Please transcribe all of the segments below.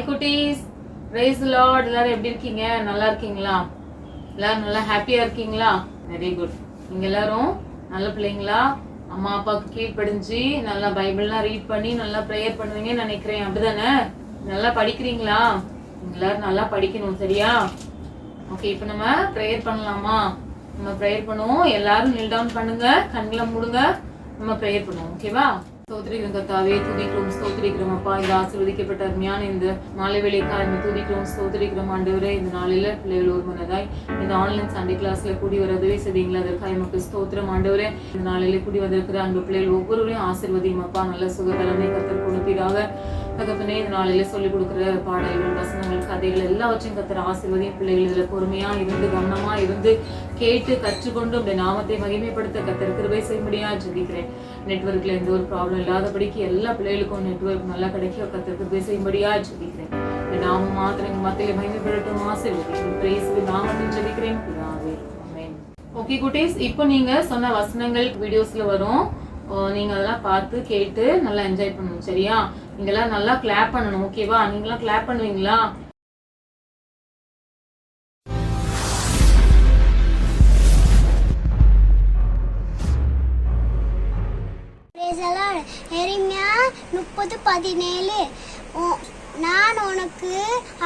Hi குட்டீஸ், praise the Lord. எல்லாரும் எப்படி இருக்கீங்க? நல்லா இருக்கீங்களா? எல்லாரும் நல்லா ஹாப்பியா இருக்கீங்களா? Very good. நீங்க எல்லாரும் நல்ல பிள்ளைங்களா? அம்மா அப்பாவுக்கு கீழ்ப்படிஞ்சு நல்லா பைபிள்லாம் ரீட் பண்ணி நல்லா ப்ரேயர் பண்ணுவீங்கன்னு நினைக்கிறேன். அப்படிதானே? நல்லா படிக்கிறீங்களா? எல்லாரும் நல்லா படிக்கணும், சரியா? ஓகே, இப்போ நம்ம ப்ரேயர் பண்ணலாமா? நம்ம ப்ரேயர் பண்ணுவோம். எல்லாரும் நில் டவுன் பண்ணுங்க, கண்களை மூடுங்க, நம்ம ப்ரேயர் பண்ணுவோம். ஓகேவா? ஸ்தோத்திரிக்கிறோம் கர்த்தாவே, துதிக்கிறோம், ஸ்தோத்திரிக்கிறோம் அப்பா. இந்த ஆசீர்வதிக்கப்பட்ட அருமையான இந்த மாலை வேளைக்காக இந்த துதிக்கிறோம், ஸ்தோத்திரிக்கிறோம் ஆண்டவரே. இந்த நாளில பிள்ளைகள் ஒரு மனதாய் இந்த ஆன்லைன் சண்டே கிளாஸ்ல கூடி வர உதவி செய்தீங்களா? அதற்காக எமக்கு ஸ்தோத்திரம் ஆண்டவரே. இந்த நாளில கூடி வந்திருக்கிற அன்பு பிள்ளைகள் ஒவ்வொருவரையும் ஆசீர்வதியும் அப்பா. நல்ல சுகதலமை கர்த்தர் கொடுப்பீராக தகப்பனே. இந்த நாளில சொல்லிக் கொடுக்குற பாடல்கள், வசனங்கள், கதைகள் எல்லாவற்றையும் கர்த்தர் ஆசீர்வதியும். பிள்ளைகள் இதுல பொறுமையா இருந்து கவனமா இருந்து கேட்டு கற்றுக்கொண்டு உடைய நாமத்தை மகிமைப்படுத்த கர்த்தர் கிருபை செய்யும்படியா ஜெபிக்கிறேன். நெட்வொர்க்ல எந்த ஒரு ப்ராப்ளம் இல்லாதபடிக்கு எல்லா பிள்ளைகளுக்கும் நெட்வொர்க் நல்லா கிடைக்க கர்த்தர் கிருபை செய்யும்படியா ஜெபிக்கிறேன். இந்த நாமம் மாத்திரம் எங்க மத்தியில மகிமைப்படட்டும், ஆசீர்வதிக்கிறேன். பிரைஸ் நாமத்தில் ஜெபிக்கிறேன் பிதாவே, ஆமென். ஓகே குட்டீஸ், இப்போ நீங்க சொன்ன வசனங்கள் வீடியோஸ்ல வரும். நீங்க அதெல்லாம் பார்த்து கேட்டு நல்லா என்ஜாய் பண்ணணும், சரியா? நீங்க எல்லாம் நல்லா கிளாப் பண்ணணும், ஓகேவா? நீங்களாம் கிளாப் பண்ணுவீங்களா? எரேமியா 30:17 நான் உனக்கு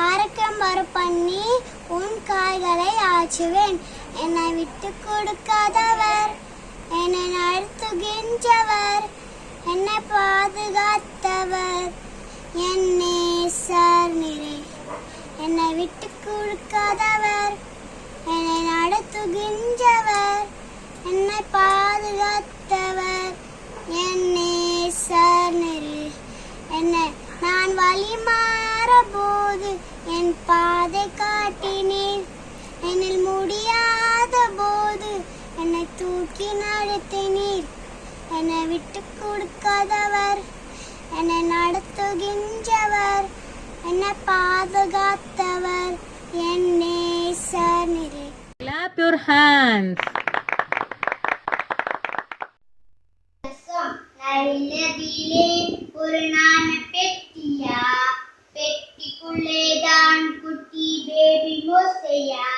ஆரோக்கியம் வர பண்ணி உன் காய்களை ஆச்சுவேன். என்னை விட்டு கொடுக்காதவர், என்னை நடத்துகின்றவர், என்னை பாதுகாத்தவர் என் நேசர் நிறை. என்னை விட்டு கொடுக்காதவர், என்னை நடத்துகின்றவர், என்னை பாதுகாத்தவர் என் நேசர் நிறை. என்னை நான் வழி மாற போது என் பாதை காட்டினேன். என்னில் முடியாத போது என்னை தூக்கி நடத்தினீர். என்னை விட்டு கொடுக்காதவர், என்னை நடத்துகின்றவர், என்னை பாதுகாத்தவர் என் நேசர் நிறை. Clap your hands. நதியிலே ஒரு நாண பெட்டியா, பெட்டிக்குள்ளேதான் குட்டி பேபி மோசையா.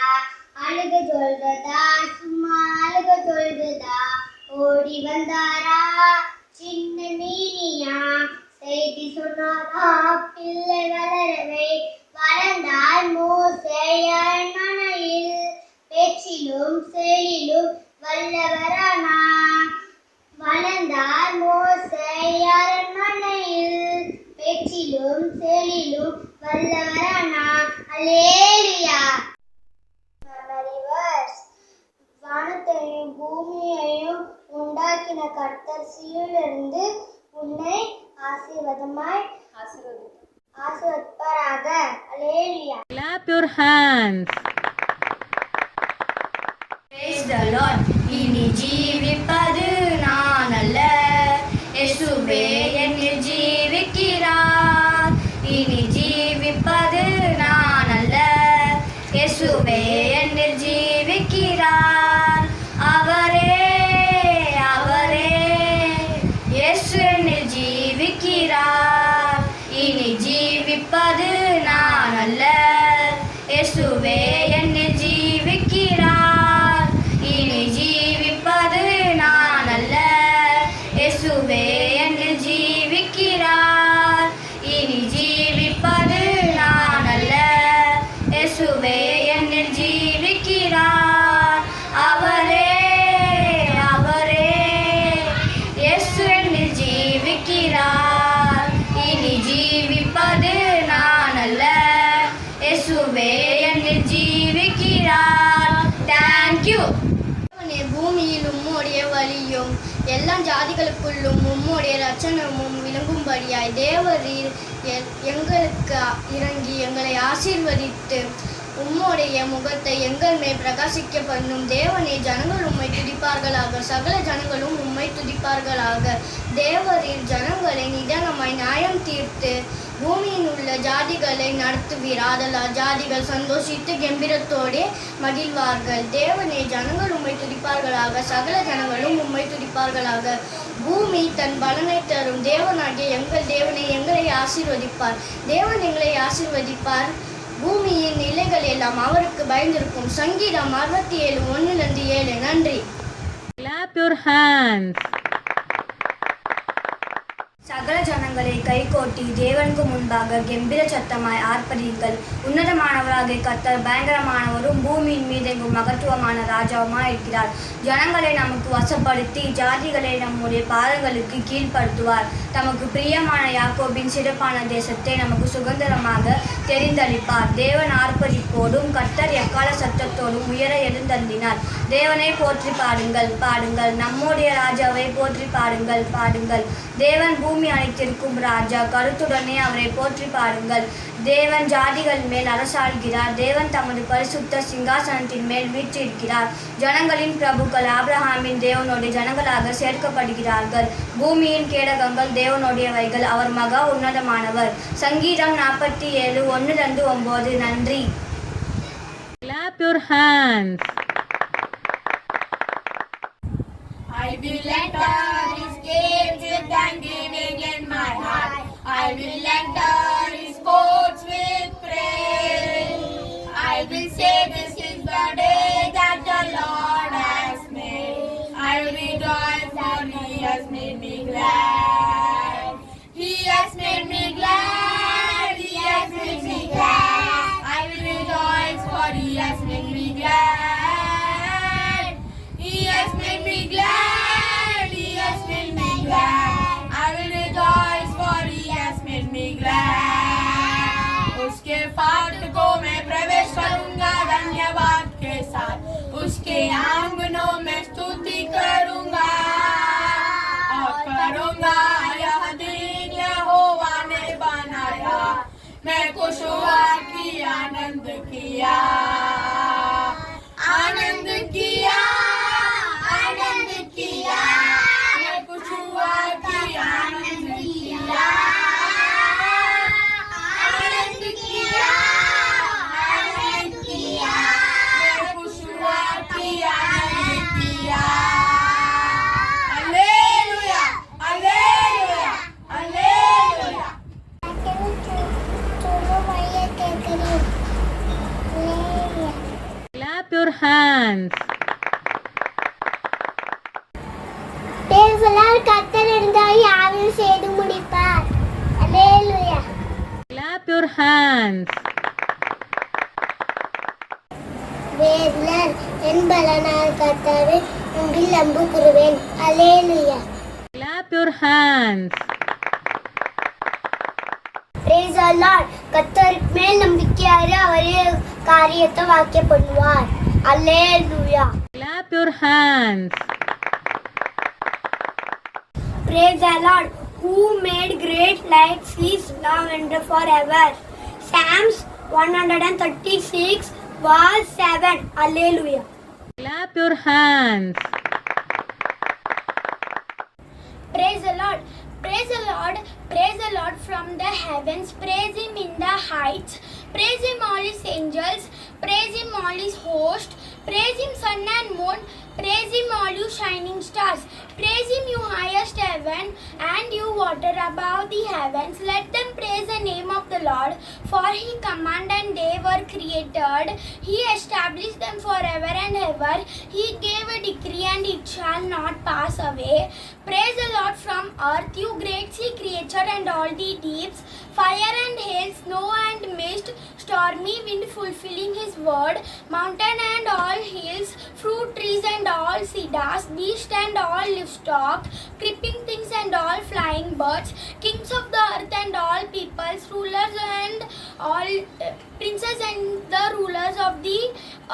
அழுக சொல்றதா, சும்மா அழுக சொல்றதா, ஓடி வந்தாரா சின்ன மீனியா. செய்தி சொன்னாரா பிள்ளை வளரவே, வளர்ந்தார் மோசே அரண்மனையில். பேச்சிலும் செயலிலும் வல்லவரானா, வளர்ந்தார் மோசே அரண்மனையில். பேச்சிலும் செயலிலும் வல்லவரானா. அல்லேலூயா. வானத்தையும் பூமியையும் உண்டாக்கின கர்த்தர் சீயோனிலிருந்து உன்னை ஆசீர்வாதமாய் ஆசீர்வதிப்பாராக. அல்லேலூயா. Clap your hands. Praise the Lord. இனி ஜீவிப்பது நான் அல்ல, இயேசுவே என்னில் ஜீவிக்கிறார். இனி ஜீவிப்பது நான் அல்ல, இயேசுவே என்னில் ஜீவிக்கிறார். அவரே அவரே இயேசு என்னில் ஜீவிக்கிறார். இனி ஜீவிப்பது நான் அல்ல, இயேசுவே என்னில் ஜீவிக்கிறார். இனி ஜீவிப்பது நான் அல்ல, இயேசுவே என்னில் ஜீவிக்கிறார். இனி ஜீவிப்பது நான் அல்ல, இயேசுவே என்னில் ஜீவிக்கிறார். அவரே அவரே இயேசு என்னில் ஜீவிக்கிறார். இனி ஜீவிப்பது நான் அல்ல, இயேசுவே என்னில் ஜீவிக்கிறார். தேங்க்யூ. பூமியில் உம்முடைய வழியும் எல்லா ஜாதிகளுக்குள்ளும் உம்முடைய ரட்சணமும் விளங்கும்படியாய் தேவரீர் எங்களுக்கு இறங்கி எங்களை ஆசீர்வதித்து உம்முடைய முகத்தை எங்கள் மேல் பிரகாசிக்க பண்ணும். தேவனே, ஜனங்கள் உம்மை துதிப்பார்களாக, சகல ஜனங்களும் உம்மை துதிப்பார்களாக. தேவரீர் ஜனங்களை நிதானமாய் நியாயம் தீர்த்து பூமியில் உள்ள ஜாதிகளை நடத்துவீர். ஆதலால் ஜாதிகள் சந்தோஷித்து கெம்பீரத்தோடே மகிழ்வார்கள். தேவனே, ஜனங்கள் உம்மை துதிப்பார்களாக, சகல ஜனங்களும் உம்மை துதிப்பார்களாக. பூமி தன் பலனை தரும். தேவனாகிய எங்கள் தேவனை எங்களை ஆசீர்வதிப்பார். தேவன் எங்களை ஆசீர்வதிப்பார். பூமியின் நிலைகள் எல்லாம் அவருக்கு பயந்திருக்கும். சங்கீதம் 67:1-7. நன்றி. Clap your hands. சகல ஜனங்களை கைகோட்டி தேவனுக்கு முன்பாக கெம்பீர சத்தமாய் ஆர்ப்பரியுங்கள். உன்னதமானவராகிய கர்த்தர் பயங்கரமானவரும் பூமியின் மீதெங்கும் மகத்துவமான ராஜாவுமாய் இருக்கிறார். ஜனங்களை நமக்கு வசப்படுத்தி ஜாதிகளை நம்முடைய பாதங்களுக்கு கீழ்ப்படுத்துவார். தமக்கு பிரியமான யாக்கோபின் சிறப்பான தேசத்தை நமக்கு சுதந்திரமாக தெரிந்தளிப்பார். தேவன் ஆர்ப்பரிப்போடும் கர்த்தர் எக்கால சத்தத்தோடும் உயர எழுந்தள்ளினார். தேவனை போற்றி பாடுங்கள், பாடுங்கள். நம்முடைய ராஜாவை போற்றி பாடுங்கள், பாடுங்கள். தேவன் பூமி அனைத்திற்கும் ராஜா. கருத்துடனே அவரை போற்றி பாடுங்கள். தேவன் ஜாதிகள் மேல் அரசாள்கிறார். தேவன் தமது பரிசுத்த சிங்காசனத்தின் மேல் வீற்றிருக்கிறார். ஜனங்களின் பிரபுக்கள் ஆபிரகாமின் தேவனுடைய ஜனங்களாக சேர்க்கப்படுகிறார்கள். பூமியின் கேடகங்கள் தேவனுடையவைகள். அவர் மகா உன்னதமானவர். சங்கீதம் 47:1-9. நன்றி. Clap your hands. I will enter his gates with thanksgiving in my heart. I will enter his courts with praise. I will say, this is the day that the Lord has made. I will rejoice, for he has made me glad. He has made me glad. He has made me glad. I will rejoice, for he has made me glad. He has made me glad. He has made me glad. I will rejoice, for he has made me glad. उसके फाटकों में प्रवेश करूंगा धन्यवाद के साथ. उसके आंगनों में स्तुति करूंगा और करूंगा, यह दिन यहोवा ने बनाया. मैं खुश हुआ कि आनंद किया, आनंद किया, आनंद किया. मैं खुश हुआ कि आनंद किया, आनंद किया, आनंद किया. मैं खुश हुआ कि आनंद किया. Hallelujah, hallelujah, hallelujah. Clap your hands. கர்த்தர் இருந்தால் யாவையும் செய்து முடிப்பார். அல்லேலூயா. Clap your hands. வேதலர் என் பலனான கர்த்தரை உன்னில் அன்பு கூறுவேன். அல்லேலூயா. Clap your hands. Praise the Lord. கர்த்தருக்கு மேல் நம்பிக்கையாரு அவரே காரியத்தை வாக்கிய பண்ணுவார். அல்லேலூயா. Clap your hands. Praise the Lord, who made great lights, his love endure forever. Psalms 136:7. Alleluia. Clap your hands. Praise the Lord. Praise the Lord. Praise the Lord from the heavens. Praise him in the heights. Praise him all his angels. Praise him all his host. Praise him sun and moon. Praise him all you shining stars. Praise him you highest heaven and you water above the heavens. Let them praise the name of the Lord, for he commanded and they were created. He established them forever and ever. He gave a decree and it shall not pass away. Praise the Lord from earth, you great sea creature and all the deeps. Fire and hail, snow and mist, stormy wind fulfilling his word. Mountain and all hills, fruit trees and all cedars, beast and all livestock, creeping things and all flying birds, kings of the earth and all peoples, rulers and all princes and the rulers of the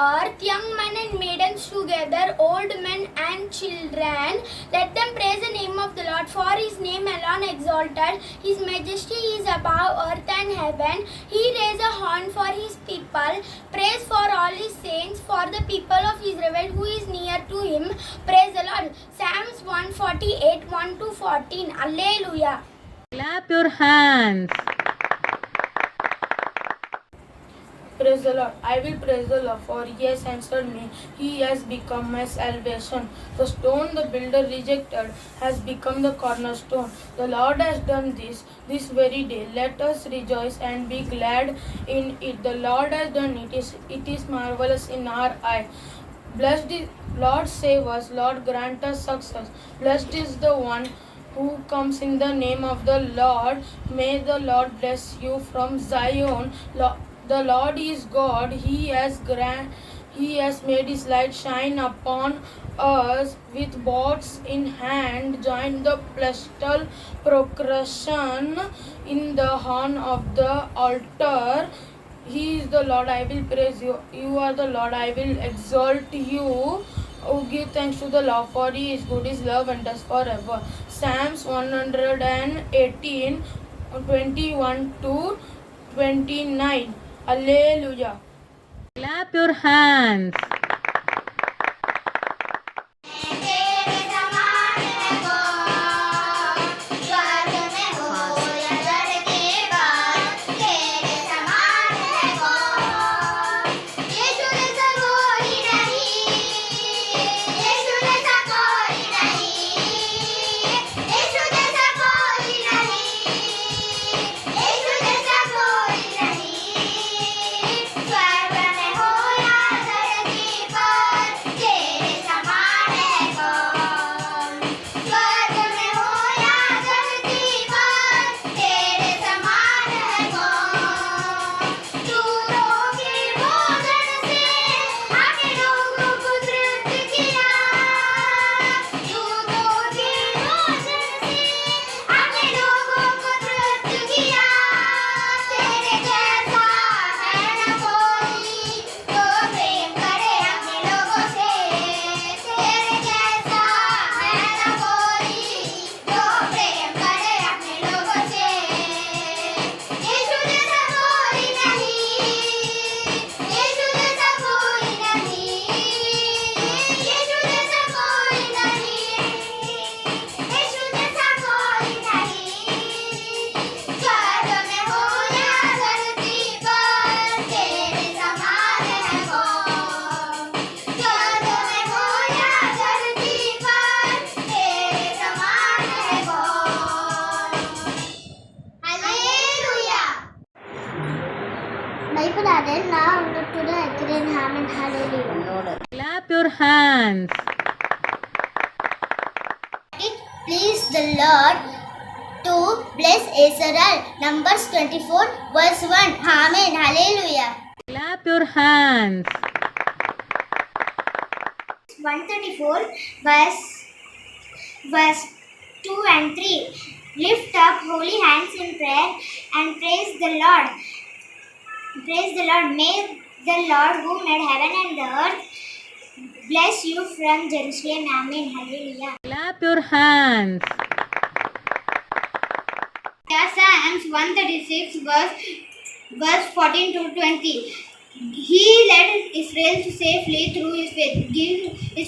earth, young men and maidens together, old men and children. Let them praise the name of the Lord, for his name alone exalted. His majesty is above earth and heaven. He raised a horn for his people, praise for all his saints, for the people of Israel who is near to him. Praise the Lord. Psalms 148:1-14. Alleluia. Clap your hands. Praise the Lord. I will praise the Lord, for he has answered me. He has become my salvation. The stone the builder rejected has become the cornerstone. The Lord has done this very day. Let us rejoice and be glad in it. The Lord has done it. It is marvelous in our eye. Blessed is Lord, save us. Lord, grant us success. Blessed is the one who comes in the name of the Lord. May the Lord bless you from Zion. The Lord is God. He has made his light shine upon us. With boats in hand, join the pestle procession in the horn of the altar. He is the Lord, I will praise you. You are the Lord, I will exalt you. Oh, give thanks to the Lord, for he is good, his love endures forever. Psalms 118, 21 to 29. Alleluia. Clap your hands. तेरे समान है कौन, स्वर्ग में हो या धरती पर, तेरे समान है कौन। यीशु जैसा कोई नहीं, यीशु जैसा कोई नहीं, यीशु जैसा कोई नहीं, यीशु जैसा कोई नहीं। स्वर्ग में हो या धरती पर, तेरे समान है कौन। स्वर्ग में हो या धरती पर, तेरे समान है कौन। दूरों के भोजन से आके लोगों को तृप्त किया, दूरों के भोजन से आके लोगों को तृप्त किया। तेरे जैसा है न कोई, जो प्रेम करे अपने लोगों से। तेरे जैसा है न कोई, जो प्रेम करे अपने लोगों से। यीशु जैसा कोई नहीं, यीशु जैसा कोई नहीं, यीशु जैसा कोई नहीं, यीशु जैसा कोई नहीं। स्वर्ग में हो या धरती पर, तेरे समान है कौन। स्वर्ग में हो या धरती पर, तेरे समान है कौन। Hallelujah. My brother, now look to the Akron Ham and Hallelujah. Clap your hands. It please the Lord to bless Israel. Numbers 24 verse 1. Amen. Hallelujah. Clap your hands. 134 verse 2 and 3. Lift up holy hands in prayer and praise the Lord. Praise the Lord. May the Lord who made heaven and the earth bless you from Jerusalem. Amen. Hallelujah. Clap your hands. Psalms 136 verse 14 to 20. He led Israel safely through his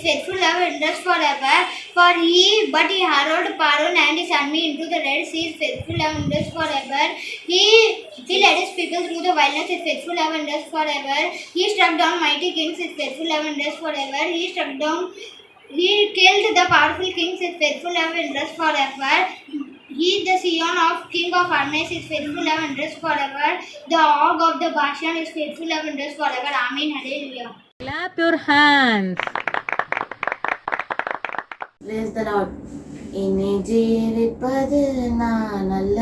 faithful love endures forever. But he hurled Pharaoh and his army into the Red Sea. His faithful love endures forever. He led his people through the wilderness. His faithful love endures forever. He struck down mighty kings. His faithful love endures forever. He killed the powerful kings. His faithful love endures forever. He, the Sion of King of armies, his faithful love endures forever. The Og of the Bashan, his faithful love endures forever. Amen. Hallelujah. Clap your hands. Praise the Lord. இனி ஜீவிப்பது நான் அல்ல,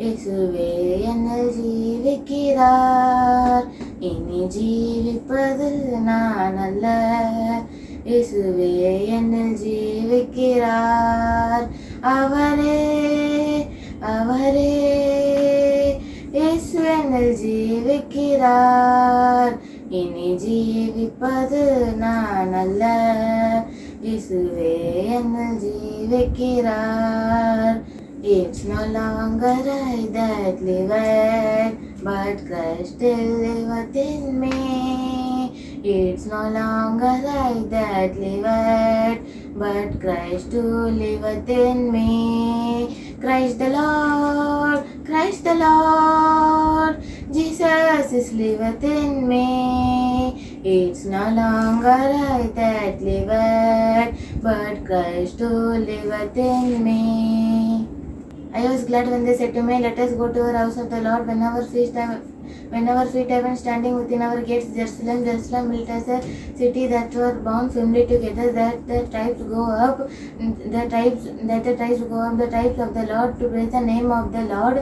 இயேசுவே என்னில் ஜீவிக்கிறார். இனி ஜீவிப்பது நான் அல்ல, இயேசுவே என்னில் ஜீவிக்கிறார். அவரே அவரே இயேசு என்னில் ஜீவிக்கிறார். இனி ஜீவிப்பது நான் அல்ல, இயேசுவே என்னில் ஜீவிக்கிறார். It's no longer I that liveth, but Christ still liveth in me. It's no longer I that liveth, but Christ who liveth in me. Christ the Lord, Christ the Lord, Jesus is liveth in me. It's no longer I that liveth, but Christ who liveth in me. I was glad when they said to me, let us go to our house of the Lord. When our feet have been standing within our gates, Jerusalem, Jerusalem, built as a city that were bound firmly together, that the tribes go up, the tribes of the Lord to praise the name of the Lord.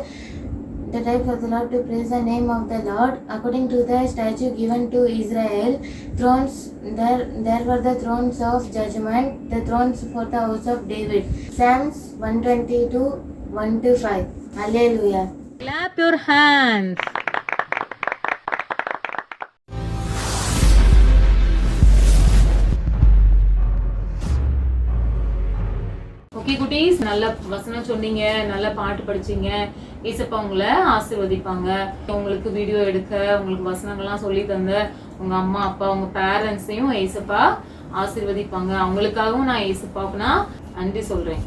The tribes of the Lord to praise the name of the Lord. According to the statute given to Israel, thrones there were the thrones of judgment, the thrones for the house of David. Psalms 122, 1-5. Hallelujah. Clap your hands. Okay குட்டீஸ், நல்ல வசனம் சொன்னீங்க, நல்ல பாட்டு படிச்சீங்க. ஏசப்பா உங்களை ஆசீர்வதிப்பாங்க. உங்களுக்கு வீடியோ எடுக்க, உங்களுக்கு வசனங்கள்லாம் சொல்லி தந்த உங்க அம்மா அப்பா உங்க பேரண்ட்ஸையும் ஏசப்பா ஆசீர்வதிப்பாங்க. அவங்களுக்காகவும் நான் ஏசப்பாவுக்கு நான் நன்றி சொல்றேன்.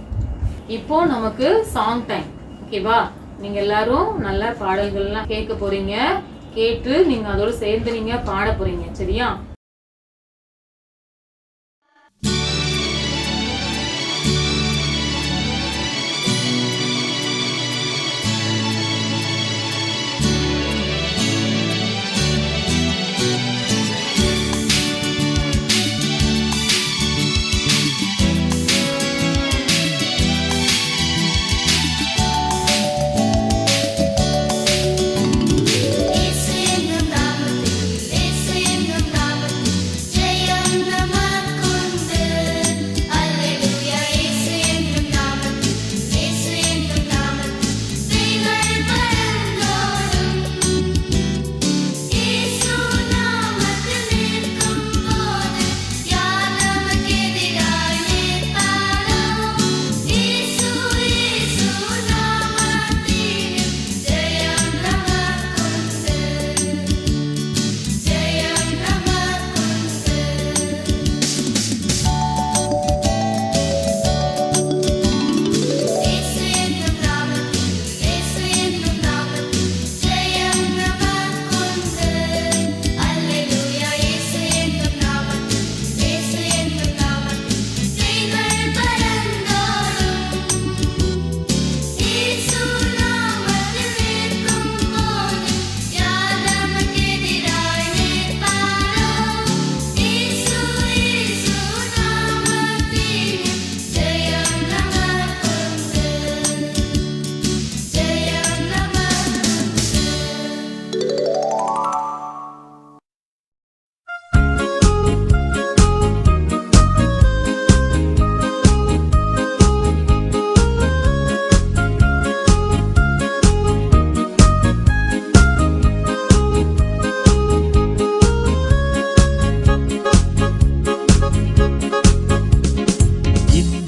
இப்போ நமக்கு சாங் டைம். ஓகேவா? நீங்க எல்லாரும் நல்ல பாடல்கள்லாம் கேட்க போறீங்க. கேட்டு நீங்க அதோட சேர்ந்து நீங்க பாட போறீங்க. சரியா?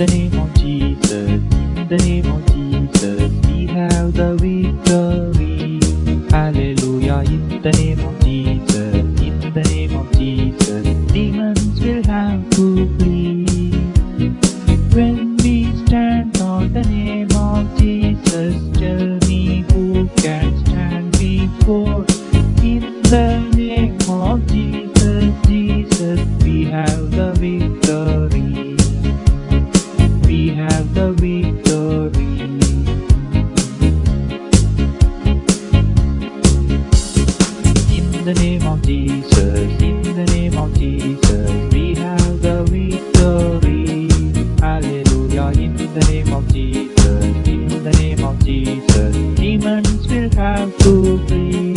the name of Jesus, in the name of Jesus, we have the victory. Hallelujah, in the name of Jesus, in the name of Jesus, demons will have to flee. When we stand on the name of Jesus, tell me who can stand before. In the name of Jesus, Jesus, we have the victory. We have the victory. In the name of Jesus, in the name of Jesus, we have the victory. Hallelujah, in the name of Jesus, in the name of Jesus, demons will have to flee.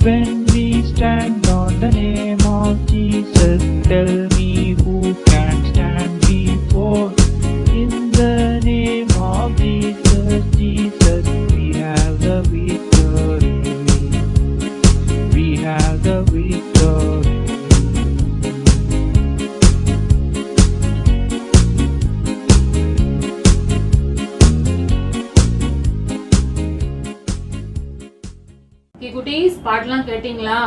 When we stand on the name of Jesus, tell me who can stand before. In the name of Jesus, Jesus, we have the victory. We have the victory. குட்டீஸ், பாட்டெல்லாம் கேட்டீங்களா?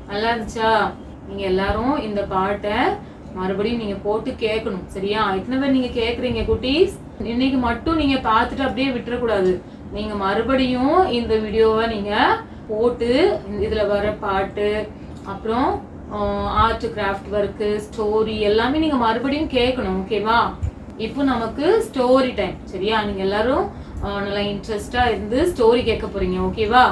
நல்லா இருந்துச்சா? நீங்க எல்லாரும் இந்த பாட்டை மறுபடியும் நீங்க போட்டு கேட்கணும். சரியா? எத்தனை பேர் நீங்க கேக்குறீங்க குட்டீஸ்? இன்னைக்கு மட்டும் நீங்க பார்த்துட்டு அப்படியே விட்டுறக்கூடாது. நீங்க மறுபடியும் இந்த வீடியோவை நீங்க போட்டு இதுல வர பாட்டு அப்புறம் ஆர்ட் கிராஃப்ட் ஒர்க்கு ஸ்டோரி எல்லாமே நீங்க மறுபடியும் கேட்கணும். ஓகேவா? இப்போ நமக்கு ஸ்டோரி டைம். சரியா? நீங்க எல்லாரும் நல்லா இன்ட்ரெஸ்டா இருந்து ஸ்டோரி கேட்க போறீங்க. ஓகேவா?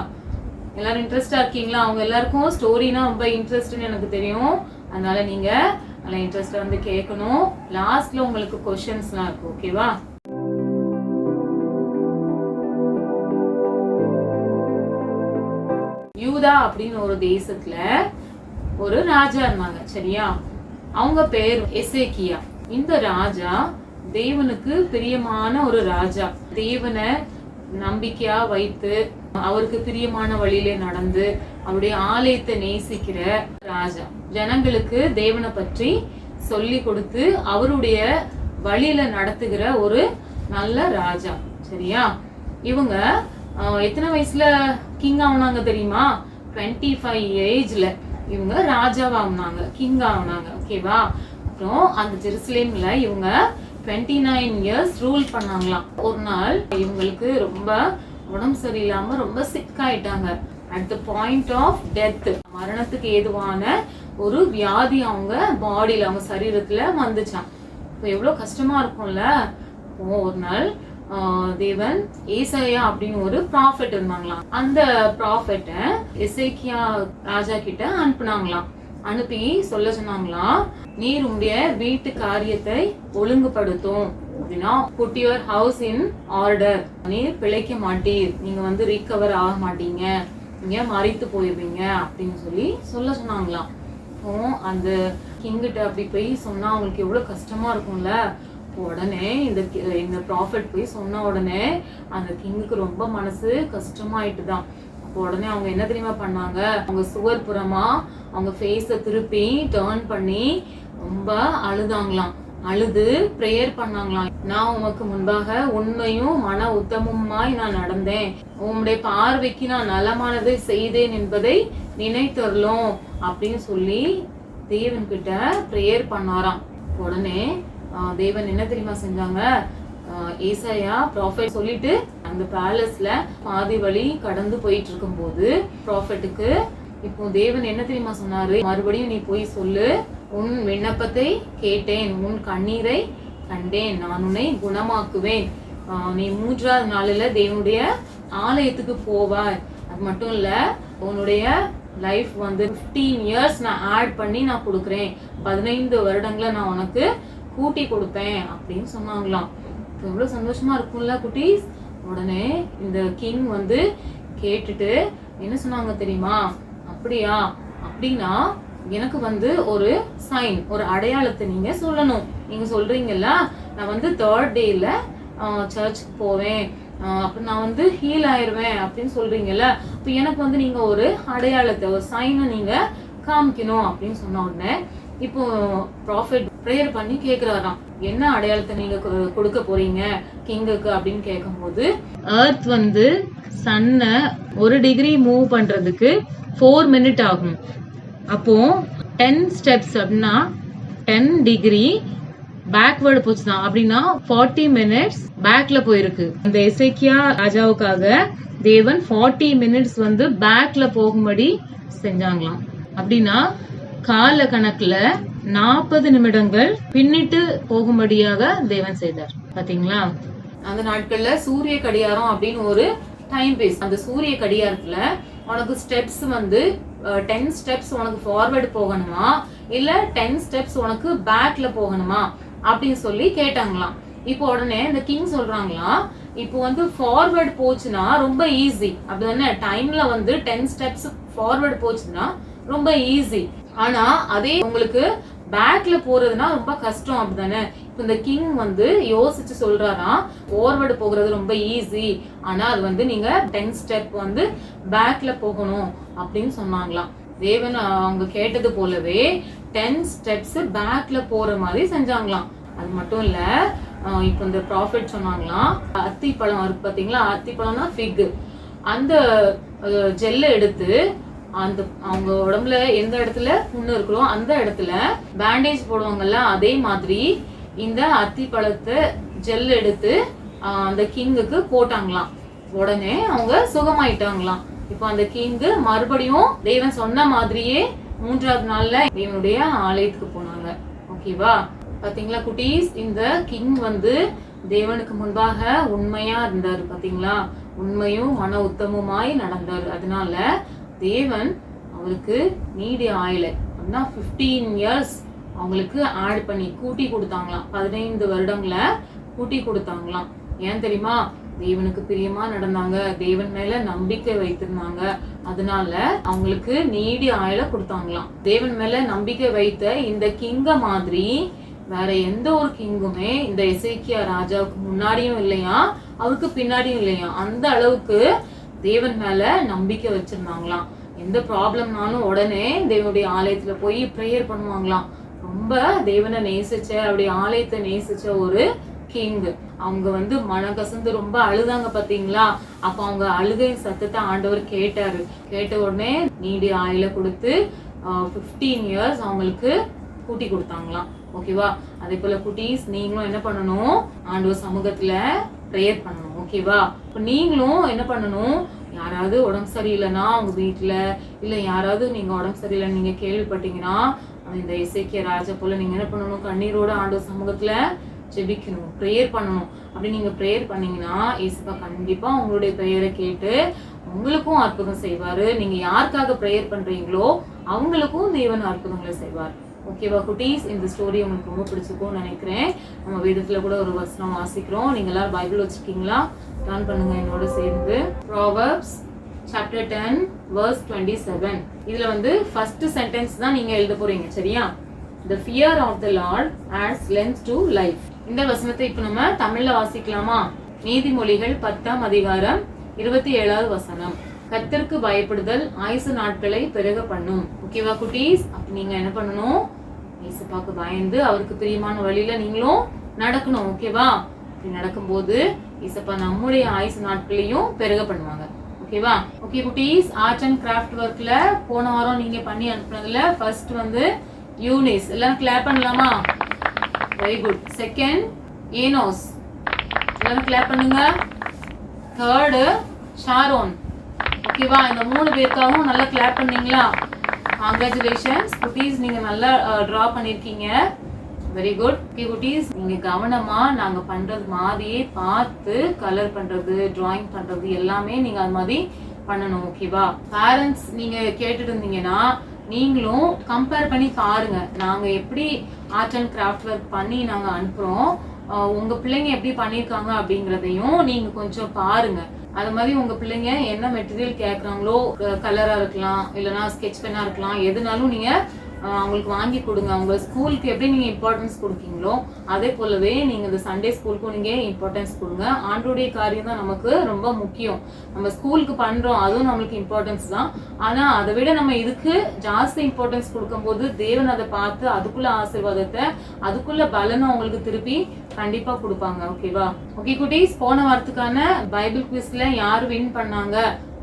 எல்லாரும் இன்ட்ரெஸ்டா இருக்கீங்களா? அவங்க எல்லாருக்கும் ஸ்டோரினா ரொம்ப இன்ட்ரெஸ்ட்னு எனக்கு தெரியும். அதனால நீங்க நல்லா இன்ட்ரெஸ்டா வந்து கேட்கணும். லாஸ்ட்ல உங்களுக்கு கொஸ்டின்ஸ்லாம் இருக்கு. ஓகேவா? யூதா அப்படின்னு ஒரு தேசத்துல ஒரு ராஜா இருந்தாங்க. சரியா? அவங்க பேர் எசேக்கியா. இந்த ராஜா தேவனுக்கு பிரியமான ஒரு ராஜா. தேவனை நம்பிக்கையா வைத்து அவருக்கு பிரியமான வழியிலே நடந்து அவருடைய ஆலயத்தை நேசிக்கிற ராஜா. ஜனங்களுக்கு தேவனை பற்றி சொல்லி கொடுத்து அவருடைய வழியில நடத்துகிற ஒரு நல்ல ராஜா. சரியா? இவங்க எத்தனை வயசுல கிங் ஆகுனாங்க தெரியுமா? 25 ஏஜ்ல இவங்க ராஜாவாகுனாங்க, கிங் ஆகுனாங்க. ஓகேவா? அப்புறம் அந்த ஜெருசலேம்ல இவங்க 29 இயர்ஸ் ரூல் பண்ணாங்களாம். ஒரு நாள் இவங்களுக்கு ரொம்ப உடம்பு சரியில்லாம ரொம்ப சிக் ஆயிட்டாங்க. At the point of death, மரணத்துக்கு ஏதுவான ஒரு வியாதி அவங்க பாடியில அவங்க சரீரத்துல வந்துச்சான். இப்போ எவ்வளவு கஷ்டமா இருக்கும்ல. ஒரு நாள் தேவன் ஏசாயா அப்படின்னு ஒரு ப்ராஃபெட் இருந்தாங்களாம். அந்த ப்ராஃபெட்ட எசேக்கியா ராஜா கிட்ட அனுப்புனாங்களாம். அனுப்பி சொல்ல சொன்னாங்களாம், நீர் உங்களுடைய வீட்டு காரியத்தை ஒழுங்குபடுத்தும் அப்படின்னா put your house in order. நீர் பிழைக்க மாட்டீர், நீங்க வந்து ரீகவர் ஆக மாட்டீங்க, நீங்க மறித்து போயிருவீங்க அப்படின்னு சொல்லி சொல்ல சொன்னாங்களாம். அந்த கிங்கிட்ட அப்படி போய் சொன்னா அவங்களுக்கு எவ்வளவு கஷ்டமா இருக்கும்ல. உடனே இந்த ப்ராஃபெட் போய் சொன்ன உடனே அந்த கிங்குக்கு ரொம்ப மனசு கஷ்டமாயிட்டுதான். அப்போ உடனே அவங்க என்ன தெரியுமா பண்ணாங்க? அவங்க சுவர் புறமா அவங்க ஃபேஸ திருப்பி டர்ன் பண்ணி ரொம்ப அழுதாங்களாம். அழுது பிரேயர் பண்ணாங்களாம். நான் உமக்கு முன்பாக உண்மையும் மன உத்தமமாய் நான் நடந்தேன், உம்முடைய பார்வைக்கு நான் நலமானதை செய்தேன் என்பதை நினைத்தரலும் அப்படின்னு சொல்லி தேவன் கிட்ட பிரேயர் பண்ணாராம். உடனே தேவன் என்ன தெரியுமா செஞ்சாங்க? ஏசாயா ப்ராஃபெட் சொல்லிட்டு அந்த பேலஸ்ல பாதி வழி கடந்து போயிட்டு இருக்கும் போது ப்ராஃபெட்டுக்கு இப்போ தேவன் என்ன தெரியுமா சொன்னாரு? மறுபடியும் நீ போய் சொல்லு, உன் விண்ணப்பத்தை கேட்டேன், உன் கண்ணீரை கண்டேன், நான் உன்னை குணமாக்குவேன், நீ 3ஆவது நாளில தேவனுடைய ஆலயத்துக்கு போவாய். அது மட்டும் இல்ல, உன்னுடைய லைஃப் வந்து 15 இயர்ஸ் நான் ஆட் பண்ணி நான் கொடுக்குறேன், 15 வருடங்களை நான் உனக்கு கூட்டி கொடுப்பேன் அப்படின்னு சொன்னாங்களாம். எவ்வளவு சந்தோஷமா இருக்கும்ல குட்டீஸ். உடனே இந்த கிங் வந்து கேட்டுட்டு என்ன சொன்னாங்க தெரியுமா? அப்படியா, அப்படின்னா எனக்கு வந்து ஒரு சைன், ஒரு அடையாளத்தை நீங்க சொல்லணும். நீங்க சொல்றீங்கல்ல நான் வந்து 3rd டேல சர்ச்சுக்கு போவேன், அப்ப நான் வந்து ஹீல் ஆயிருவேன் அப்படின்னு சொல்றீங்கல்ல, அப்ப எனக்கு வந்து நீங்க ஒரு அடையாளத்தை, ஒரு சைனை நீங்க காமிக்கணும் அப்படின்னு சொன்ன உடனே இப்போ ப்ராஃபெட் ப்ரேயர் பண்ணி கேக்குறாராம், என்ன அடையாளத்தை நீங்க கொடுக்க போறீங்க கிங்குக்கு அப்படின்னு கேட்கும்போது, எர்த் வந்து சன்னை 1 டிகிரி மூவ் பண்றதுக்கு 4 மினிட் ஆகும். அப்போ 10 ஸ்டெப்ஸ் அப்படின்னா 10 டிகிரி பேக்வேர்டு போச்சுதான், அப்படின்னா 40 மினிட்ஸ் பேக்ல போயிருக்கு. இந்த எசேக்கியா ராஜாவுக்காக தேவன் 40 மினிட்ஸ் வந்து பேக்ல போகும்படி செஞ்சாங்களாம். அப்படின்னா கால கணக்குல 40 நிமிடங்கள் பின்னிட்டு போகும்படியாக தேவன் செய்தார். பாத்தீங்களா? அந்த நாட்கள்ல சூரிய கடியாரம் அப்படின்னு ஒரு டைம் பேஸ். அந்த சூரிய கடியாரத்துல உனக்கு ஸ்டெப்ஸ் வந்து 10 ஸ்டெப்ஸ் உனக்கு ஃபார்வர்டு போகணுமா இல்ல 10 ஸ்டெப்ஸ் உனக்கு பேக்ல போகணுமா அப்படின்னு சொல்லி கேட்டாங்களாம். இப்போ உடனே இந்த கிங் சொல்றாங்களாம், இப்போ வந்து ஃபார்வர்டு போச்சுன்னா ரொம்ப ஈஸி அப்படிதானே, டைம்ல வந்து 10 ஸ்டெப்ஸ் ஃபார்வர்டு போச்சுன்னா ரொம்ப ஈஸி. ஆனா அதே உங்களுக்கு பேக்ல போறதுன்னா ரொம்ப கஷ்டம் அப்படிதானே. இப்ப இந்த கிங் வந்து யோசிச்சு சொல்றாராம், ஃபார்வர்டு போகிறது ரொம்ப ஈஸி, ஆனா அது வந்து நீங்க 10 ஸ்டெப் வந்து பேக்ல போகணும் அப்படின்னு சொன்னாங்களாம். தேவன் அவங்க கேட்டது போலவே 10 ஸ்டெப்ஸ் பேக்ல போற மாதிரி செஞ்சாங்களாம். அது மட்டும் இல்ல, இப்ப இந்த ப்ராஃபெட் சொன்னாங்களாம், அத்தி பழம் இருக்கு பாத்தீங்களா, அத்தி பழம்னா ஃபிக், அந்த ஜெல்ல எடுத்து அந்த அவங்க உடம்புல எந்த இடத்துல புண்ணு இருக்கிறோ அந்த இடத்துல பேண்டேஜ் போடுவாங்கல்ல, அதே மாதிரி இந்த அத்தி பழத்தை ஜெல் எடுத்து அந்த கிங்குக்கு போட்டாங்களாம். உடனே அவங்க சுகமாயிட்டாங்களாம். இப்போ அந்த கிங்கு மறுபடியும் தேவன் சொன்ன மாதிரியே 3ஆவது நாள்ல தேவனுடைய ஆலயத்துக்கு போனாங்க. ஓகேவா? பாத்தீங்களா குட்டீஸ், இந்த கிங் வந்து தேவனுக்கு முன்பாக உண்மையா இருந்தாரு. பாத்தீங்களா, உண்மையும் மன உத்தமுமாய் நடந்தாரு. அதனால தேவன் அவருக்கு நீடி ஆயில அப்படின்னா 15 இயர்ஸ் அவங்களுக்கு ஆட் பண்ணி கூட்டி கொடுத்தாங்களாம். 15 வருடங்களை கூட்டி கொடுத்தாங்களாம். ஏன் தெரியுமா? தேவனுக்கு பிரியமா நடந்தாங்க, தேவன் மேல நம்பிக்கை வைத்திருந்தாங்க. அதனால அவங்களுக்கு நீடி ஆயுள கொடுத்தாங்களாம். தேவன் மேல நம்பிக்கை வைத்த இந்த கிங்க மாதிரி வேற எந்த ஒரு கிங்குமே இந்த எசேக்கியா ராஜாவுக்கு முன்னாடியும் இல்லையா, அவருக்கு பின்னாடியும் இல்லையா, அந்த அளவுக்கு தேவன் மேல நம்பிக்கை வச்சிருந்தாங்களாம். எந்த ப்ராப்ளம்னாலும் உடனே தேவனுடைய ஆலயத்துல போய் ப்ரேயர் பண்ணுவாங்களாம். ரொம்ப தேவனை நேசிச்ச, அவருடைய ஆலயத்தை நேசிச்ச ஒரு கிங். அவங்க வந்து மனகசந்து ரொம்ப அழுதாங்க பாத்தீங்களா. அப்ப அவங்க அழுகை சத்தத்தை ஆண்டவர் கேட்டாரு. கேட்ட உடனே நீடி ஆயில கொடுத்து 15 இயர்ஸ் அவங்களுக்கு கூட்டி கொடுத்தாங்களாம். ஓகேவா? அதே போல குட்டீஸ், நீங்களும் என்ன பண்ணணும்? ஆண்டவர் சமூகத்துல ப்ரேயர் பண்ணணும். ஓகேவா? இப்ப நீங்களும் என்ன பண்ணணும்? யாராவது உடம்பு சரியில்லைன்னா உங்க வீட்டுல இல்ல யாராவது நீங்க உடம்பு சரியில்லை நீங்க கேள்விப்பட்டீங்கன்னா இந்த எசேக்கியா ராஜா போல நீங்க என்ன பண்ணணும்? கண்ணீரோட ஆண்டவர் சமூகத்துல ஜெபிக்கணும், ப்ரேயர் பண்ணணும். அப்படி நீங்க ப்ரேயர் பண்ணீங்கன்னா இயேசுப்பா கண்டிப்பா உங்களுடைய ப்ரேயரை கேட்டு உங்களுக்கும் அற்புதம் செய்வாரு. நீங்க யாருக்காக ப்ரேயர் பண்றீங்களோ அவங்களுக்கும் தேவன் அற்புதங்களை செய்வார். ஓகேவா குட்டீஸ்? இந்த ஸ்டோரி உங்களுக்கு ரொம்ப பிடிச்சிருக்கும்னு நினைக்கிறேன். நம்ம வேதத்துல கூட ஒரு வசனம் வாசிக்கிறோம். நீங்க எல்லாரும் பைபிள் வச்சிருக்கீங்களா? டர்ன் பண்ணுங்க என்னோட சேர்ந்து. Proverbs chapter 10 verse 27. இதுல வந்து ஃபர்ஸ்ட் சென்டென்ஸ் தான் நீங்க எழுத போறீங்க. சரியா? The fear of the Lord adds length to life. இந்த வசனத்தை இப்ப நம்ம தமிழ்ல வாசிக்கலாமா? நீதிமொழிகள் 10ஆம் அதிகாரம் 27வது வசனம். கர்த்தருக்கு பயப்படுதல் ஆயுசு நாட்களை பெருக பண்ணும். ஓகேவா குட்டீஸ்? அப்ப நீங்க என்ன பண்ணணும்? இயேசுவுக்கு பயந்து அவருக்கு பிரியமான வழியில நீங்களும் நடக்கணும். ஓகேவா? இப்படி நடக்கும்போது இயேசுப்பா நம்முடைய ஆயுசு நாட்களையும் பெருக பண்ணுவாங்க. ஓகேவா? ஓகே குட்டீஸ், ஆர்ட் அண்ட் கிராஃப்ட் ஒர்க்ல போன வாரம் நீங்க பண்ணி அனுப்புனதுல ஃபர்ஸ்ட் வந்து யூனிஸ். எல்லாரும் கிளாப் பண்ணலாமா? Very good. செகண்ட் ஏனோஸ். எல்லாரும் கிளாப் பண்ணுங்க. Third Sharon. ஓகேவா? இந்த 3 பேருக்காகவும் நல்லா கிளாப் பண்ணீங்களா? காங்கிராச்சுலேஷன்ஸ் குட்டீஸ், நீங்க நல்லா டிரா பண்ணிருக்கீங்க. Very good. ஓகே குட்டீஸ், நீங்க கவனமா நாங்க பண்றது மாதிரியே பார்த்து கலர் பண்றது, டிராயிங் பண்றது எல்லாமே நீங்க அது மாதிரி பண்ணணும். ஓகேவா? பேரண்ட்ஸ் நீங்க கேட்டுட்டு இருந்தீங்கன்னா நீங்களும் கம்பேர் பண்ணி பாருங்க. நாங்க எப்படி ஆர்ட் அண்ட் கிராஃப்ட் ஒர்க் பண்ணி நாங்க அனுப்புறோம், உங்க பிள்ளைங்க எப்படி பண்ணிருக்காங்க அப்படிங்கறதையும் நீங்க கொஞ்சம் பாருங்க. அது மாதிரி உங்க பிள்ளைங்க என்ன மெட்டீரியல் கேட்கறாங்களோ, கலரா இருக்கலாம் இல்லைன்னா ஸ்கெட்ச் பென்னா இருக்கலாம், எதுனாலும் நீங்க அவங்களுக்கு வாங்கி கொடுங்க. அவங்க ஸ்கூலுக்கு எப்படி நீங்க இம்பார்ட்டன்ஸ் கொடுக்கீங்களோ அதே போலவே நீங்க இந்த சண்டே ஸ்கூலுக்கும் நீங்க இம்பார்ட்டன்ஸ் கொடுங்க. ஆண்டோடைய காரியம் தான் நமக்கு ரொம்ப முக்கியம். நம்ம ஸ்கூலுக்கு பண்றோம், அதுவும் நம்மளுக்கு இம்பார்ட்டன்ஸ் தான். ஆனா அதை விட நம்ம இதுக்கு ஜாஸ்தி இம்பார்ட்டன்ஸ் கொடுக்கும் போது தேவன் அதை பார்த்து அதுக்குள்ள ஆசீர்வாதத்தை, அதுக்குள்ள பலனை உங்களுக்கு திருப்பி கண்டிப்பா கொடுப்பாங்க. ஓகேவா? ஓகே குட்டீஸ், போன வாரத்துக்கான பைபிள் குவிஸ்ல யாரு வின் பண்ணாங்க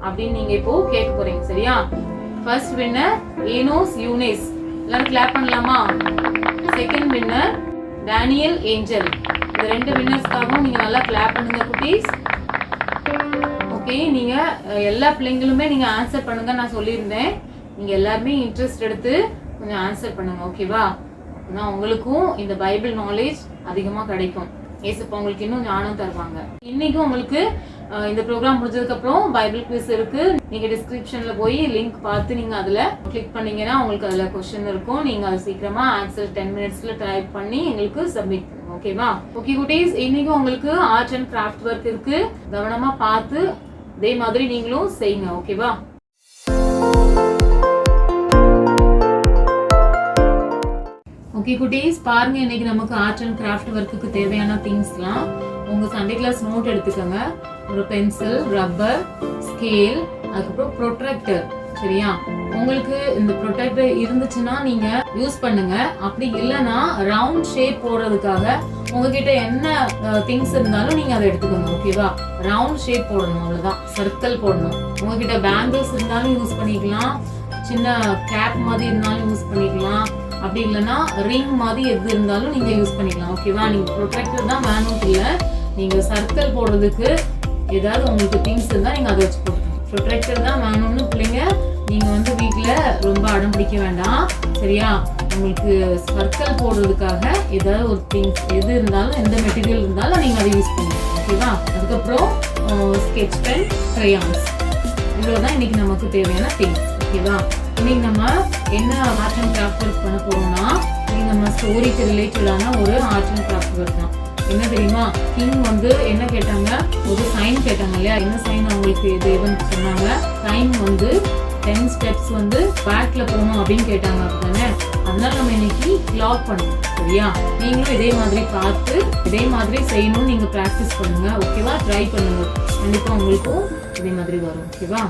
அப்படின்னு நீங்க இப்போ கேட்க போறீங்க. சரியா? First winner Enos Eunice. எல்லாரும் கிளாப் பண்ணலாமா? Second winner Daniel Angel. இந்த 2 வின்னர்ஸ்க்காகவும் நீங்க நல்லா கிளாப் பண்ணுங்க குட்டீஸ். ஓகே, நீங்க எல்லா பிள்ளைங்களுமே நீங்க ஆன்சர் பண்ணுங்க. நான் சொல்லியிருந்தேன் நீங்க எல்லாருமே இன்ட்ரெஸ்ட் எடுத்து கொஞ்சம் ஆன்சர் பண்ணுங்க. ஓகேவா? அப்படின்னா உங்களுக்கும் இந்த பைபிள் நாலேஜ் அதிகமா கிடைக்கும். ஏசப்பா உங்களுக்கு இன்னும் ஞானம் தருவாங்க. இன்னைக்கும் உங்களுக்கு இந்த ப்ரோக்ராம் முடிஞ்சதுக்கு அப்புறம் பைபிள் குவிஸ் இருக்கு. நீங்க டிஸ்கிரிப்ஷன்ல போய் லிங்க் பார்த்து நீங்க அதுல கிளிக் பண்ணீங்கன்னா உங்களுக்கு அதுல क्वेश्चन இருக்கும். நீங்க அதை சீக்கிரமா ஆன்சர் 10 மினிட்ஸ்ல டைப் பண்ணி எங்களுக்கு சப்மிட் பண்ணுங்க. ஓகேவா? ஓகே குட்டீஸ், இன்னைக்கு உங்களுக்கு ஆர்ட் அண்ட் கிராஃப்ட் ஒர்க் இருக்கு. கவனமா பார்த்து இதே மாதிரி நீங்களும் செய்யுங்க. ஓகேவா? ஓகே குட்டீஸ், பாருங்க இன்னைக்கு நமக்கு ஆர்ட் அண்ட் கிராஃப்ட் ஒர்க்குக்கு தேவையான திங்ஸ்லாம். உங்க சண்டே கிளாஸ் நோட் எடுத்துக்கோங்க. ஒரு பென்சில், ரப்பர், ஸ்கேல், அதுக்கப்புறம் ப்ரொட்ராக்டர். சரியா? உங்களுக்கு இந்த ப்ரொட்ராக்டர் இருந்துச்சுன்னா நீங்க யூஸ் பண்ணுங்க. அப்படி இல்லைன்னா ரவுண்ட் ஷேப் போடுறதுக்காக உங்ககிட்ட என்ன திங்ஸ் இருந்தாலும் நீங்க அதை எடுத்துக்கோங்க. ஓகேவா? ரவுண்ட் ஷேப் போடணும், அவ்வளவுதான். சர்க்கிள் போடணும். உங்ககிட்ட பேங்கிள்ஸ் இருந்தாலும் யூஸ் பண்ணிக்கலாம், சின்ன கேப் மாதிரி இருந்தாலும் யூஸ் பண்ணிக்கலாம், அப்படி இல்லைன்னா ரிங் மாதிரி எது இருந்தாலும் நீங்க யூஸ் பண்ணிக்கலாம். ஓகேவா? நீங்க ப்ரொட்ராக்டர் தான் வேணும் இல்ல, நீங்க சர்க்கிள் போடுறதுக்கு ஏதாவது உங்களுக்கு திங்ஸ் இருந்தால் நீங்கள் அதை வச்சு போட்டுக்கணும். ப்ரொடெக்டர் தான் வேணும்னு பிள்ளைங்க நீங்கள் வந்து வீட்டில் ரொம்ப அடம் பிடிக்க வேண்டாம், சரியா? உங்களுக்கு சர்க்கிள் போடுறதுக்காக ஏதாவது ஒரு திங்ஸ் எது இருந்தாலும், எந்த மெட்டீரியல் இருந்தாலும் நீங்கள் அதை யூஸ் பண்ணுங்க, ஓகேவா? அதுக்கப்புறம் ஸ்கெட்ச் பென், க்ரையான்ஸ், இவ்வளோதான் இன்னைக்கு நமக்கு தேவையான திங்ஸ், ஓகேவா? இன்னைக்கு நம்ம என்ன ஆர்ட் அண்ட் கிராஃப்ட் ஒர்க் பண்ண போறோம்னா, இன்னைக்கு நம்ம ஸ்டோரிக்கு ரிலேட்டடான ஒரு ஆர்ட் அண்ட் கிராஃப்ட் ஒர்க் தான். என்ன தெரியுமா, கிங் வந்து என்ன கேட்டாங்க, ஒரு சைன் கேட்டாங்க இல்லையா? என்ன சைன் அவங்களுக்கு தேவைன்னு சொன்னாங்க. சைன் வந்து 10 ஸ்டெப்ஸ் வந்து பேக்ல போகணும் அப்படின்னு கேட்டாங்க, அப்படித்தானே? அதனால நம்ம இன்னைக்கு லாக் பண்ணணும், சரியா? நீங்களும் இதே மாதிரி பார்த்து இதே மாதிரி செய்யணும்னு நீங்க ப்ராக்டிஸ் பண்ணுங்க, ஓகேவா? ட்ரை பண்ணுங்க, கண்டிப்பா உங்களுக்கும் இதே மாதிரி வரும், ஓகேவா?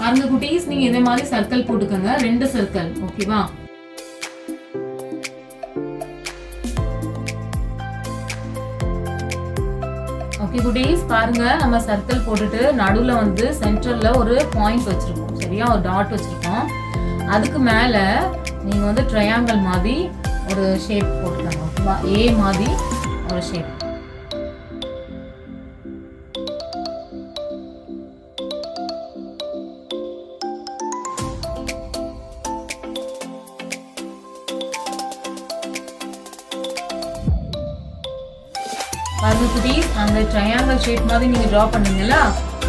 பாருங்க குட்டீஸ், நீங்க இதே மாதிரி சர்க்கிள் போட்டுக்கோங்க, 2 சர்க்கிள், ஓகேவா? ஓகே குட்டீஸ், பாருங்க நம்ம சர்க்கிள் போட்டுட்டு நடுவுல வந்து சென்டர்ல ஒரு பாயிண்ட் வச்சிருக்கோம், சரியா? ஒரு டாட் வச்சிருக்கோம். அதுக்கு மேல நீங்க வந்து ட்ரையாங்கிள் மாதிரி ஒரு ஷேப் போட்டுக்கோங்க, ஓகேவா? ஏ மாதிரி ஒரு ஷேப். பாருங்க குட்டீஸ், அந்த ட்ரையாங்கிள் ஷேப் மாதிரி நீங்க டிரா பண்ணீங்கல்ல,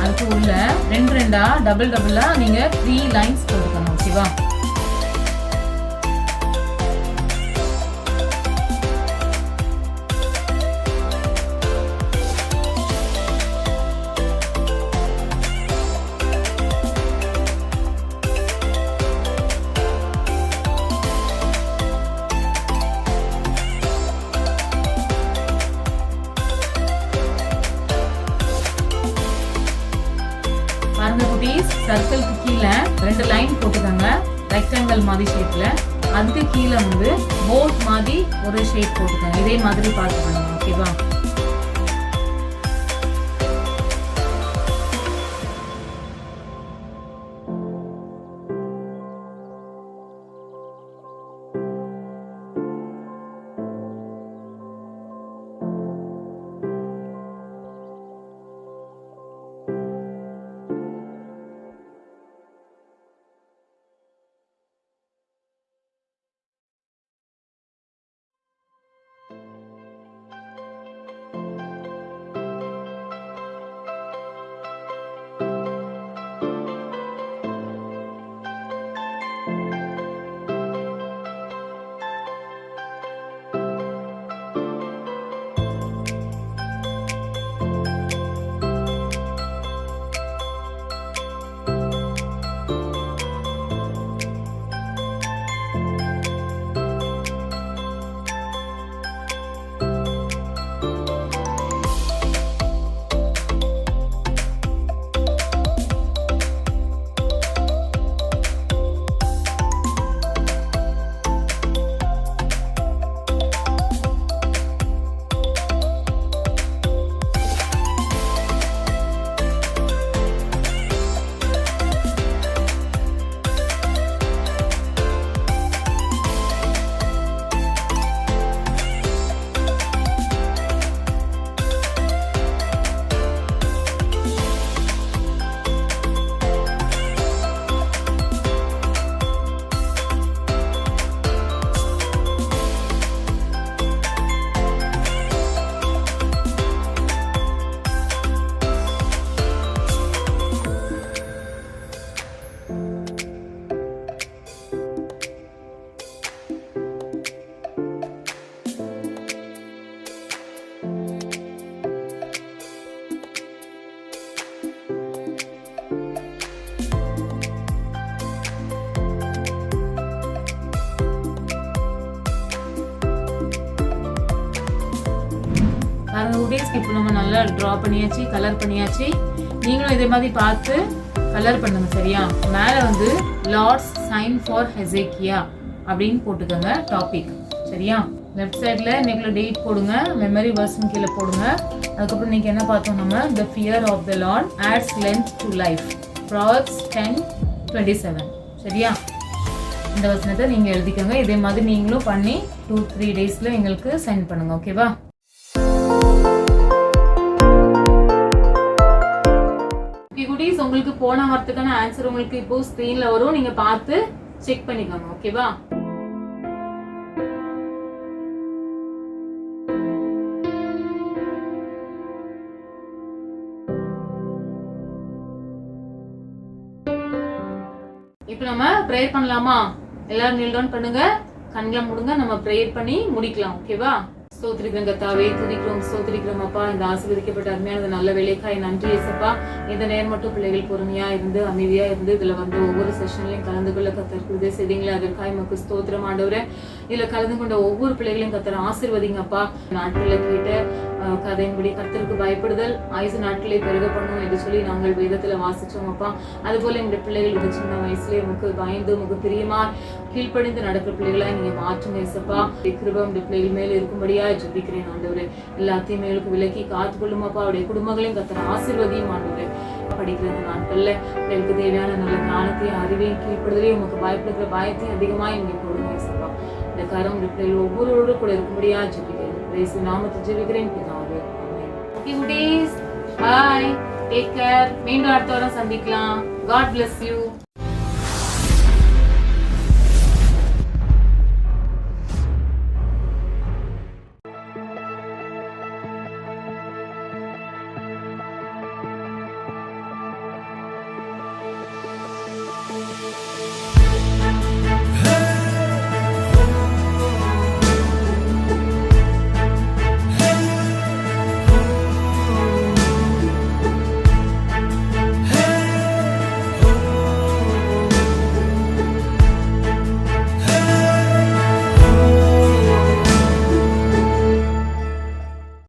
அதுக்கு உள்ள 2 டபுளா நீங்க 3 லைன்ஸ் போட்டுக்கணும், ஓகேவா? பாருங்க குட்டீஸ், சர்க்கிளுக்கு கீழே 2 லைன் போட்டுக்கோங்க, ரெக்டாங்கிள் மாதிரி ஷேப்ல. அதுக்கு கீழே வந்து போட் மாதிரி ஒரு ஷேப் போட்டுக்கோங்க, இதே மாதிரி பார்த்துக்கோங்க, ஓகேவா? குட்டீஸ், இப்போ நம்ம நல்லா ட்ரா பண்ணியாச்சு, கலர் பண்ணியாச்சு. நீங்களும் இதே மாதிரி பார்த்து கலர் பண்ணுங்க, சரியா? மேலே வந்து லார்ட்ஸ் சைன் ஃபார் ஹெசேக்கியா அப்படின்னு போட்டுக்கோங்க டாபிக், சரியா? லெஃப்ட் சைடில் இன்னைக்குள்ள டேட் போடுங்க, மெமரி வர்ஸ்னு கீழே போடுங்க. அதுக்கப்புறம் இன்னைக்கு என்ன பார்த்தோம் நம்ம, the fear of the Lord adds length to life, Proverbs 10:27, சரியா? இந்த வசனத்தை நீங்க எழுதிக்கோங்க. இதே மாதிரி நீங்களும் பண்ணி 2-3 டேஸ்ல எங்களுக்கு சென்ட் பண்ணுங்க. ஓகேவா? குட்டீஸ், உங்களுக்கு போன வாரத்துக்கான ஆன்சர் உங்களுக்கு இப்போ ஸ்கிரீன்ல வரும். நீங்க பார்த்து செக் பண்ணிக்கோங்க. ஓகேவா? இப்போ நம்ம ப்ரேயர் பண்ணலாமா? எல்லாரும் kneel down பண்ணுங்க, கண்களை மூடுங்க, நம்ம ப்ரேயர் பண்ணி முடிக்கலாம். ஓகேவா? ஸ்தோத்திரிக்கிறோம் கர்த்தாவே, துதிக்கிறோம், ஸ்தோத்திரிக்கிறோம் அப்பா. இந்த ஆசீர்வதிக்கப்பட்ட அருமையான நல்ல வேலைக்காய் நன்றி ஏசப்பா. இந்த நேரம் மட்டும் பிள்ளைகள் பொறுமையா இருந்து அமைதியா இருந்து இதுல வந்து ஒவ்வொரு செஷன்லையும் கலந்து கொள்ள கத்தருக்கு உதவி செய்தீங்களே, அதற்காக நமக்கு ஸ்தோத்திரம் ஆண்டவரே. இதுல கலந்து கொண்ட ஒவ்வொரு பிள்ளைகளையும் கத்தர் ஆசீர்வதிங்கப்பா. நாட்கள்ல கேட்ட கதையின்படி கர்த்தருக்கு பயப்படுதல் ஆயுசு நாட்களே பெருக பண்ணும் என்று சொல்லி நாங்கள் வேதத்துல வாசிச்சோம் அப்பா. அதுபோல இந்த பிள்ளைகள் இந்த சின்ன வயசுலயே உமக்கு பயந்து உமக்கு பிரியமா கீழ்ப்படிந்து நடக்கிற பிள்ளைகளா நீங்க மாற்றுங்க ஏசப்பா. கிருபை இந்த பிள்ளைகள் மேல இருக்கும்படியா ஜெபிக்கிறேன் ஆண்டவரே. எல்லாத்தையும் மேலுக்கு விலக்கி காத்து கொள்ளுமாப்பா. அவருடைய குடும்பங்களையும் கத்தர் ஆசீர்வதியும் ஆண்டவரே. படிக்கிற நாட்கள்ல பிள்ளைகளுக்கு தேவையான நல்ல ஞானத்தையும் அறிவையும் கீழ்ப்படுதலையும் உமக்கு பயப்படுகிற பயத்தையும் அதிகமா நீங்க கொடுங்க ஏசப்பா. இந்த கரம் இந்த பிள்ளைகள் ஒவ்வொருவரோடு கூட இருக்கும்படியா ஜெபிக்கிறேன். இயேசு நாமத்தில் ஜெபிக்கிறேன் பிதாவே. ஆமென். ஓகே குட்டீஸ், பை, டேக் கேர். மீண்டும் அடுத்த வாரம் சந்திக்கலாம். God bless you.